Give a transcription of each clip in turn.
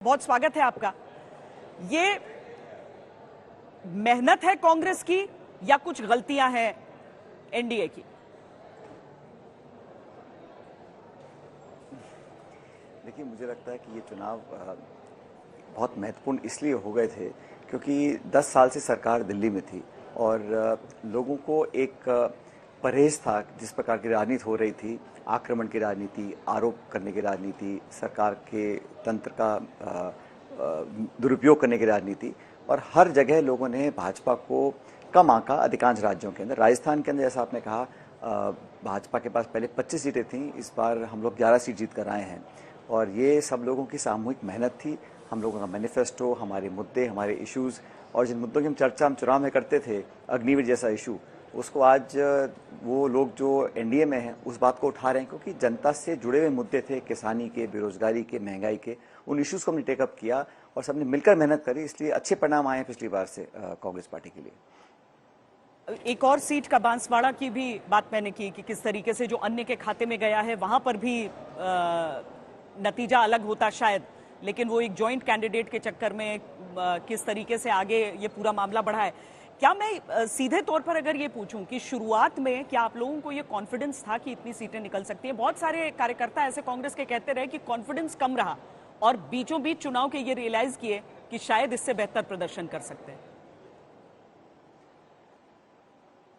बहुत स्वागत है आपका। ये मेहनत है कांग्रेस की या कुछ गलतियां हैं एनडीए की? देखिए, मुझे लगता है कि ये चुनाव बहुत महत्वपूर्ण इसलिए हो गए थे क्योंकि 10 साल से सरकार दिल्ली में थी और लोगों को एक परहेज था। जिस प्रकार की राजनीति हो रही थी, आक्रमण की राजनीति, आरोप करने की राजनीति, सरकार के तंत्र का दुरुपयोग करने की राजनीति, और हर जगह लोगों ने भाजपा को कम आंका। अधिकांश राज्यों के अंदर, राजस्थान के अंदर जैसा आपने कहा, भाजपा के पास पहले 25 सीटें थीं, इस बार हम लोग 11 सीट जीत कर आए हैं और ये सब लोगों की सामूहिक मेहनत थी। हम लोगों का मैनिफेस्टो, हमारे मुद्दे, हमारे इश्यूज, और जिन मुद्दों की हम चर्चा हम चुनाव में करते थे, अग्निवीर जैसा इशू, उसको आज वो लोग जो एनडीए में हैं उस बात को उठा रहे हैं क्योंकि जनता से जुड़े हुए मुद्दे थे, किसानी के, बेरोजगारी के, महंगाई के। उन इश्यूज को हमने टेकअप किया और सबने मिलकर मेहनत करी, इसलिए अच्छे परिणाम आए हैं पिछली बार से कांग्रेस पार्टी के लिए। एक और सीट का बांसवाड़ा की भी बात मैंने की कि किस तरीके से जो अन्य के खाते में गया है वहां पर भी नतीजा अलग होता शायद, लेकिन वो एक जॉइंट कैंडिडेट के चक्कर में किस तरीके से आगे ये पूरा मामला बढ़ा है। क्या मैं सीधे तौर पर अगर ये पूछूं कि शुरुआत में क्या आप लोगों को ये कॉन्फिडेंस था कि इतनी सीटें निकल सकती हैं? बहुत सारे कार्यकर्ता ऐसे कांग्रेस के कहते रहे कि कॉन्फिडेंस कम रहा और बीचों बीच चुनाव के ये रियलाइज किए कि शायद इससे बेहतर प्रदर्शन कर सकते हैं।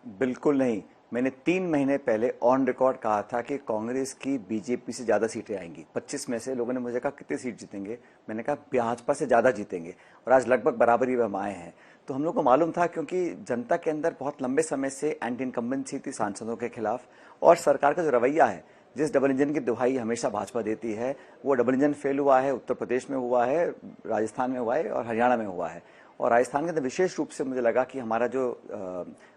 बिल्कुल नहीं। मैंने 3 महीने पहले ऑन रिकॉर्ड कहा था कि कांग्रेस की बीजेपी से ज्यादा सीटें आएंगी। 25 में से लोगों ने मुझे कहा कितनी सीट जीतेंगे, मैंने कहा भाजपा से ज्यादा जीतेंगे, और आज लगभग बराबरी में हम आए हैं। तो हम लोग को मालूम था क्योंकि जनता के अंदर बहुत लंबे समय से एंटी इनकम्बेंसी थी सांसदों के खिलाफ, और सरकार का जो रवैया है, जिस डबल इंजन की दुहाई हमेशा भाजपा देती है, वो डबल इंजन फेल हुआ है। उत्तर प्रदेश में हुआ है, राजस्थान में हुआ है और हरियाणा में हुआ है। और राजस्थान के अंदर विशेष रूप से मुझे लगा कि हमारा जो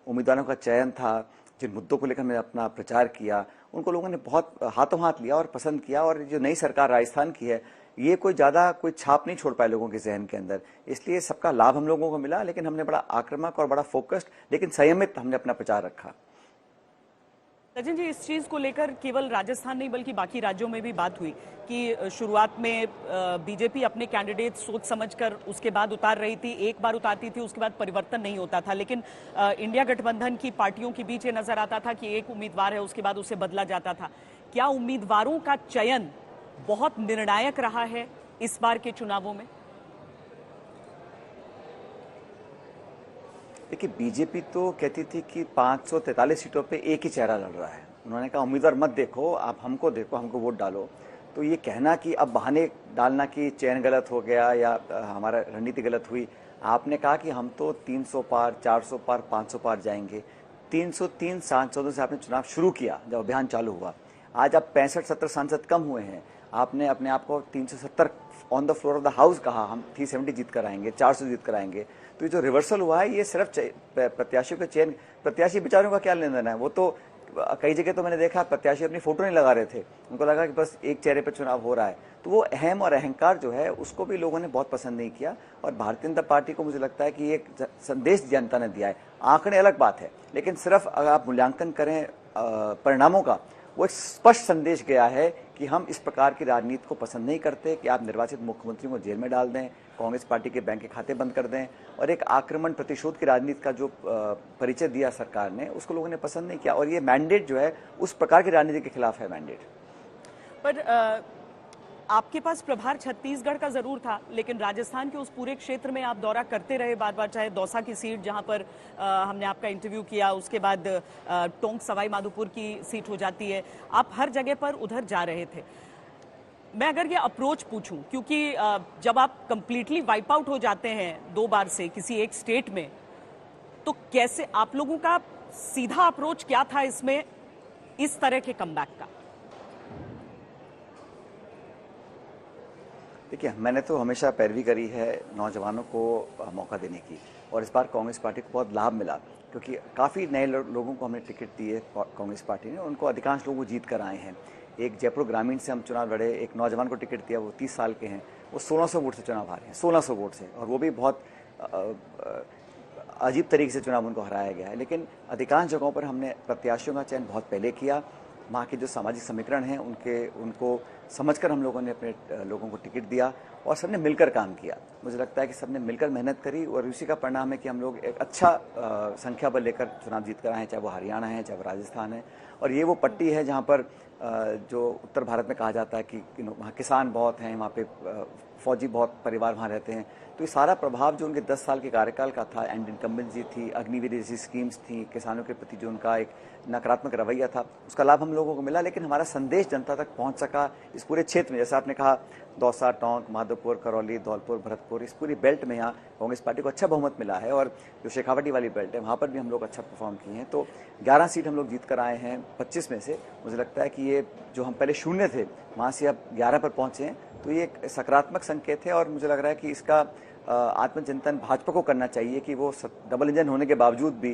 उम्मीदवारों का चयन था, जिन मुद्दों को लेकर मैंने अपना प्रचार किया, उनको लोगों ने बहुत हाथों हाथ लिया और पसंद किया। और जो नई सरकार राजस्थान की है, ये कोई ज्यादा कोई छाप नहीं छोड़ पाए लोगों के जहन के अंदर, इसलिए सबका लाभ हम लोगों को मिला। लेकिन हमने बड़ा आक्रामक और बड़ा फोकस्ड लेकिन संयमित हमने अपना प्रचार रखा। सचिन जी, इस चीज को लेकर केवल राजस्थान नहीं बल्कि बाकी राज्यों में भी बात हुई कि शुरुआत में बीजेपी अपने कैंडिडेट सोच समझकर उसके बाद उतार रही थी, एक बार उतारती थी उसके बाद परिवर्तन नहीं होता था, लेकिन इंडिया गठबंधन की पार्टियों के बीच ये नजर आता था कि एक उम्मीदवार है उसके बाद उसे बदला जाता था। क्या उम्मीदवारों का चयन बहुत निर्णायक रहा है इस बार के चुनावों में? देखिए, बीजेपी तो कहती थी कि 543 सीटों पे एक ही चेहरा लड़ रहा है। उन्होंने कहा उम्मीदवार मत देखो, आप हमको देखो, हमको वोट डालो। तो ये कहना कि अब बहाने डालना कि चयन गलत हो गया या हमारा रणनीति गलत हुई, आपने कहा कि हम तो 300 पार, 400 पार, 500 पार जाएंगे। 303 सांसदों से आपने चुनाव शुरू किया जब अभियान चालू हुआ। आज आप 65-70 सांसद कम हुए हैं। आपने अपने आप को 370 on the floor of the house कहा, हम 370 जीत कर आएंगे, 400 जीत कर आएंगे। तो ये जो रिवर्सल हुआ है, ये सिर्फ प्रत्याशियों के चयन, प्रत्याशी बेचारों का क्या लेना देना है? वो तो कई जगह तो मैंने देखा प्रत्याशी अपनी फोटो नहीं लगा रहे थे, उनको लगा कि बस एक चेहरे पर चुनाव हो रहा है। तो वो अहम और अहंकार जो है उसको भी लोगों ने बहुत पसंद नहीं किया। और भारतीय जनता पार्टी को मुझे लगता है कि एक संदेश जनता ने दिया है। आंकड़े अलग बात है, लेकिन सिर्फ अगर आप मूल्यांकन करें परिणामों का, वो एक स्पष्ट संदेश गया है कि हम इस प्रकार की राजनीति को पसंद नहीं करते कि आप निर्वाचित मुख्यमंत्री को जेल में डाल दें, कांग्रेस पार्टी के बैंक के खाते बंद कर दें, और एक आक्रमण प्रतिशोध की राजनीति का जो परिचय दिया सरकार ने, उसको लोगों ने पसंद नहीं किया। और ये मैंडेट जो है उस प्रकार की राजनीति के खिलाफ है मैंडेट। पर आपके पास प्रभार छत्तीसगढ़ का जरूर था, लेकिन राजस्थान के उस पूरे क्षेत्र में आप दौरा करते रहे बार बार, चाहे दौसा की सीट जहां पर हमने आपका इंटरव्यू किया, उसके बाद टोंक सवाई माधोपुर की सीट हो जाती है, आप हर जगह पर उधर जा रहे थे। मैं अगर ये अप्रोच पूछूं, क्योंकि जब आप कंप्लीटली वाइप आउट हो जाते हैं 2 बार से किसी एक स्टेट में, तो कैसे आप लोगों का सीधा अप्रोच क्या था इसमें, इस तरह के कमबैक का? देखिए, मैंने तो हमेशा पैरवी करी है नौजवानों को मौका देने की, और इस बार कांग्रेस पार्टी को बहुत लाभ मिला क्योंकि काफ़ी नए लोगों को हमने टिकट दी है कांग्रेस पार्टी ने, उनको अधिकांश लोग जीत कर आए हैं। एक जयपुर ग्रामीण से हम चुनाव लड़े, एक नौजवान को टिकट दिया, वो 30 साल के हैं, वो 1600 वोट से चुनाव हारे हैं, 1600 वोट से, और वो भी बहुत अजीब तरीके से चुनाव उनको हराया गया है। लेकिन अधिकांश जगहों पर हमने प्रत्याशियों का चयन बहुत पहले किया। वहाँ के जो सामाजिक समीकरण हैं उनको समझकर हम लोगों ने अपने लोगों को टिकट दिया और सबने मिलकर काम किया। मुझे लगता है कि सबने मिलकर मेहनत करी और इसी का परिणाम है कि हम लोग एक अच्छा संख्या बल लेकर चुनाव जीत कर आए हैं, चाहे वो हरियाणा है, चाहे वो राजस्थान है। और ये वो पट्टी है जहाँ पर जो उत्तर भारत में कहा जाता है कि वहाँ किसान बहुत हैं, वहाँ पे फौजी बहुत परिवार वहाँ रहते हैं। तो ये सारा प्रभाव जो उनके 10 साल के कार्यकाल का था, एंड इनकम्बेंसी थी, अग्निवीर जैसी स्कीम्स थी, किसानों के प्रति जो उनका एक नकारात्मक रवैया था, उसका लाभ हम लोगों को मिला। लेकिन हमारा संदेश जनता तक पहुंच सका इस पूरे क्षेत्र में। जैसे आपने कहा, दौसा, टोंक, माधोपुर, करौली, धौलपुर, भरतपुर, इस पूरी बेल्ट में यहाँ कांग्रेस पार्टी को अच्छा बहुमत मिला है। और जो शेखावटी वाली बेल्ट है वहाँ पर भी हम लोग अच्छा परफॉर्म किए हैं। तो 11 सीट हम लोग जीत कर आए हैं 25 में से। मुझे लगता है कि ये जो हम पहले शून्य थे वहाँ से अब 11 पर पहुँचे हैं, तो ये एक सकारात्मक संकेत है। और मुझे लग रहा है कि इसका आत्मचिंतन भाजपा को करना चाहिए कि वो डबल इंजन होने के बावजूद भी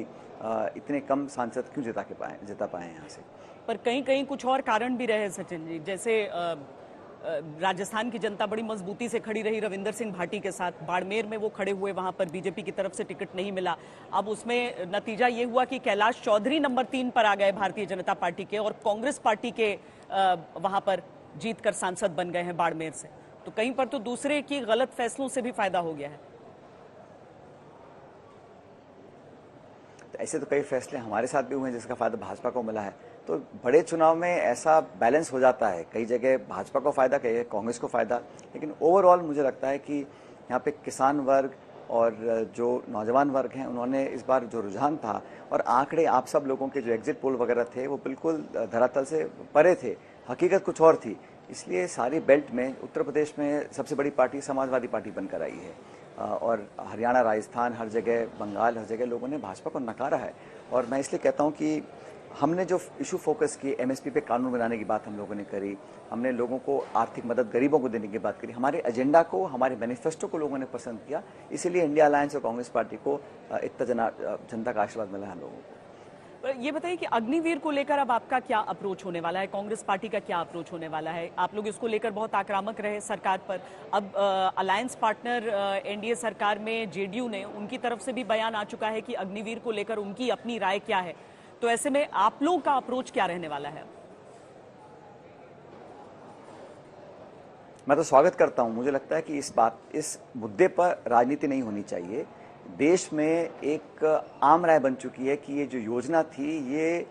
इतने कम सांसद क्यों जिता पाए यहाँ से। पर कहीं कहीं कुछ और कारण भी रहे सचिन जी, जैसे राजस्थान की जनता बड़ी मजबूती से खड़ी रही रविंदर सिंह भाटी के साथ। बाड़मेर में वो खड़े हुए, वहां पर बीजेपी की तरफ से टिकट नहीं मिला। अब उसमें नतीजा ये हुआ कि कैलाश चौधरी नंबर 3 पर आ गए भारतीय जनता पार्टी के, और कांग्रेस पार्टी के वहां पर जीतकर सांसद बन गए हैं बाड़मेर से। तो कहीं पर तो दूसरे की गलत फैसलों से भी फायदा हो गया है। ऐसे तो कई फैसले हमारे साथ भी हुए हैं जिसका फायदा भाजपा को मिला है। तो बड़े चुनाव में ऐसा बैलेंस हो जाता है, कई जगह भाजपा को फायदा, कई जगह कांग्रेस को फायदा। लेकिन ओवरऑल मुझे लगता है कि यहाँ पे किसान वर्ग और जो नौजवान वर्ग हैं, उन्होंने इस बार जो रुझान था और आंकड़े आप सब लोगों के जो एग्जिट पोल वगैरह थे वो बिल्कुल धरातल से परे थे, हकीकत कुछ और थी। इसलिए सारी बेल्ट में उत्तर प्रदेश में सबसे बड़ी पार्टी समाजवादी पार्टी बनकर आई है, और हरियाणा, राजस्थान, हर जगह, बंगाल, हर जगह लोगों ने भाजपा को नकारा है। और मैं इसलिए कहता हूं कि हमने जो इशू फोकस किए, एमएसपी पे कानून बनाने की बात हम लोगों ने करी, हमने लोगों को आर्थिक मदद गरीबों को देने की बात करी, हमारे एजेंडा को, हमारे मैनिफेस्टो को लोगों ने पसंद किया। इसीलिए इंडिया अलायंस और कांग्रेस पार्टी को इतना जनता का आशीर्वाद मिला है हम लोगों को। ये बताइए कि अग्निवीर को लेकर अब आपका क्या अप्रोच होने वाला है, कांग्रेस पार्टी का क्या अप्रोच होने वाला है? आप लोग इसको लेकर बहुत आक्रामक रहे सरकार पर। अब अलायंस पार्टनर एनडीए सरकार में जेडीयू ने, उनकी तरफ से भी बयान आ चुका है कि अग्निवीर को लेकर उनकी अपनी राय क्या है। तो ऐसे में आप लोगों का अप्रोच क्या रहने वाला है? मैं तो स्वागत करता हूं। मुझे लगता है कि इस मुद्दे पर राजनीति नहीं होनी चाहिए। देश में एक आम राय बन चुकी है कि ये जो योजना थी ये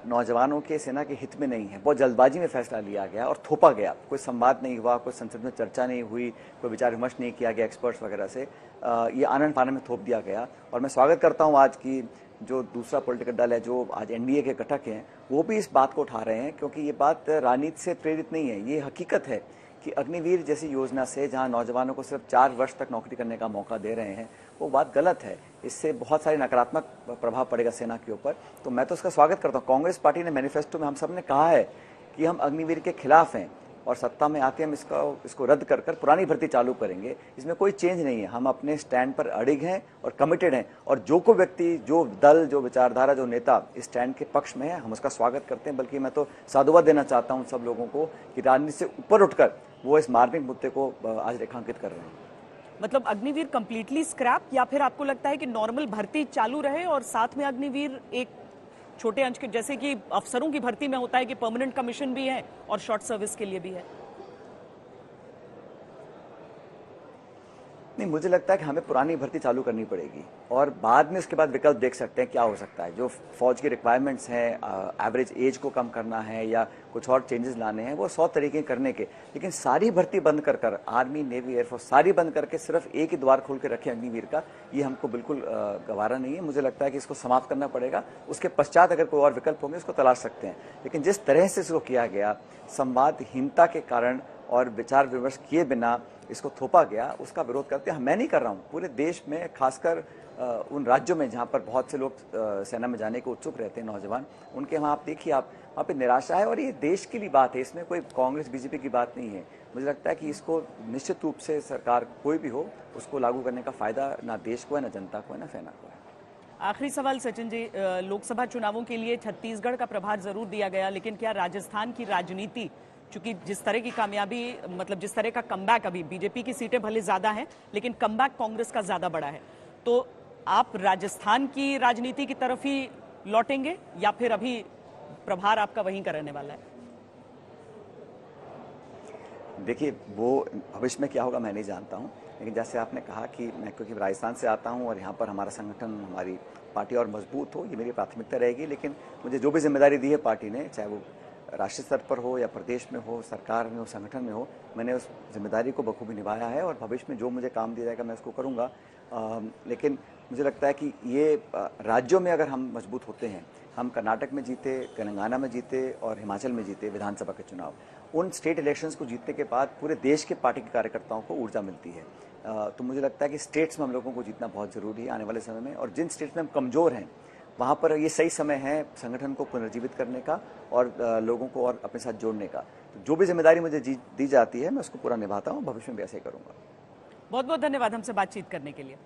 नौजवानों के, सेना के हित में नहीं है। बहुत जल्दबाजी में फैसला लिया गया और थोपा गया, कोई संवाद नहीं हुआ, कोई संसद में चर्चा नहीं हुई, कोई विचार विमर्श नहीं किया गया एक्सपर्ट्स वगैरह से। ये आनन फानन में थोप दिया गया। और मैं स्वागत करता हूँ आज की जो दूसरा पॉलिटिकल दल है, जो आज एनडीए के घटक हैं, वो भी इस बात को उठा रहे हैं, क्योंकि ये बात राजनीति से प्रेरित नहीं है। ये हकीकत है कि अग्निवीर जैसी योजना से जहां नौजवानों को सिर्फ 4 वर्ष तक नौकरी करने का मौका दे रहे हैं, वो बात गलत है। इससे बहुत सारी नकारात्मक प्रभाव पड़ेगा सेना के ऊपर। तो मैं तो उसका स्वागत करता हूँ। कांग्रेस पार्टी ने मैनिफेस्टो में हम सब ने कहा है कि हम अग्निवीर के खिलाफ हैं और सत्ता में आते हम इसको रद्द कर पुरानी भर्ती चालू करेंगे। इसमें कोई चेंज नहीं है। हम अपने स्टैंड पर अड़िग हैं और कमिटेड हैं, और जो कोई व्यक्ति, जो दल, जो विचारधारा, जो नेता इस स्टैंड के पक्ष में है, हम उसका स्वागत करते हैं। बल्कि मैं तो साधुवाद देना चाहता हूं सब लोगों को कि राजनीति से ऊपर उठकर वो इस मार्मिक मुद्दे को आज रेखांकित कर रहे हैं। मतलब अग्निवीर कंप्लीटली स्क्रैप, या फिर आपको लगता है कि नॉर्मल भर्ती चालू रहे और साथ में अग्निवीर एक छोटे अंश के, जैसे कि अफसरों की भर्ती में होता है कि परमानेंट कमीशन भी है और शॉर्ट सर्विस के लिए भी है? नहीं, मुझे लगता है कि हमें पुरानी भर्ती चालू करनी पड़ेगी और बाद में उसके बाद विकल्प देख सकते हैं क्या हो सकता है। जो फौज की रिक्वायरमेंट्स हैं, एवरेज एज को कम करना है या कुछ और चेंजेस लाने हैं, वो 100 तरीके करने के। लेकिन सारी भर्ती बंद कर आर्मी, नेवी, एयरफोर्स सारी बंद करके सिर्फ एक ही द्वार खोल के रखे अग्निवीर का, ये हमको बिल्कुल गवारा नहीं है। मुझे लगता है कि इसको समाप्त करना पड़ेगा। उसके पश्चात अगर कोई और विकल्प होंगे उसको तलाश सकते हैं। लेकिन जिस तरह से इसको किया गया, संवादहीनता के कारण और विचार विमर्श किए बिना इसको थोपा गया, उसका विरोध करते हैं। मैं नहीं कर रहा हूं, पूरे देश में, खासकर उन राज्यों में जहां पर बहुत से लोग सेना में जाने को उत्सुक रहते हैं, नौजवान, उनके वहां आप देखिए, आप वहां पे निराशा है। और ये देश के लिए बात है, इसमें कोई कांग्रेस बीजेपी की बात नहीं है। मुझे लगता है कि इसको निश्चित रूप से सरकार कोई भी हो, उसको लागू करने का फायदा ना देश को है, ना जनता को है, ना सेना को है। आखिरी सवाल सचिन जी, लोकसभा चुनावों के लिए छत्तीसगढ़ का प्रभार जरूर दिया गया, लेकिन क्या राजस्थान की राजनीति, चूंकि जिस तरह की कामयाबी, मतलब जिस तरह का कमबैक, अभी बीजेपी की सीटें भले ज्यादा हैं लेकिन कमबैक कांग्रेस का ज्यादा बड़ा है, तो आप राजस्थान की राजनीति की तरफ ही लौटेंगे या फिर अभी प्रभार आपका वहीं का रहने वाला है? देखिए, वो भविष्य में क्या होगा मैं नहीं जानता हूँ, लेकिन जैसे आपने कहा कि मैं क्योंकि राजस्थान से आता हूँ और यहाँ पर हमारा संगठन, हमारी पार्टी और मजबूत हो, ये मेरी प्राथमिकता रहेगी। लेकिन मुझे जो भी जिम्मेदारी दी है पार्टी ने, चाहे वो राष्ट्रीय स्तर पर हो या प्रदेश में हो, सरकार में हो, संगठन में हो, मैंने उस जिम्मेदारी को बखूबी निभाया है और भविष्य में जो मुझे काम दिया जाएगा मैं उसको करूँगा। लेकिन मुझे लगता है कि ये राज्यों में अगर हम मजबूत होते हैं, हम कर्नाटक में जीते, तेलंगाना में जीते और हिमाचल में जीते विधानसभा के चुनाव, उन स्टेट इलेक्शंस को जीतने के बाद पूरे देश के पार्टी के कार्यकर्ताओं को ऊर्जा मिलती है। तो मुझे लगता है कि स्टेट्स में हम लोगों को जीतना बहुत जरूरी है आने वाले समय में, और जिन स्टेट्स में हम कमजोर हैं वहाँ पर ये सही समय है संगठन को पुनर्जीवित करने का और लोगों को और अपने साथ जोड़ने का। तो जो भी जिम्मेदारी मुझे दी जाती है मैं उसको पूरा निभाता हूँ, भविष्य में भी ऐसे ही करूँगा। बहुत बहुत धन्यवाद हमसे बातचीत करने के लिए।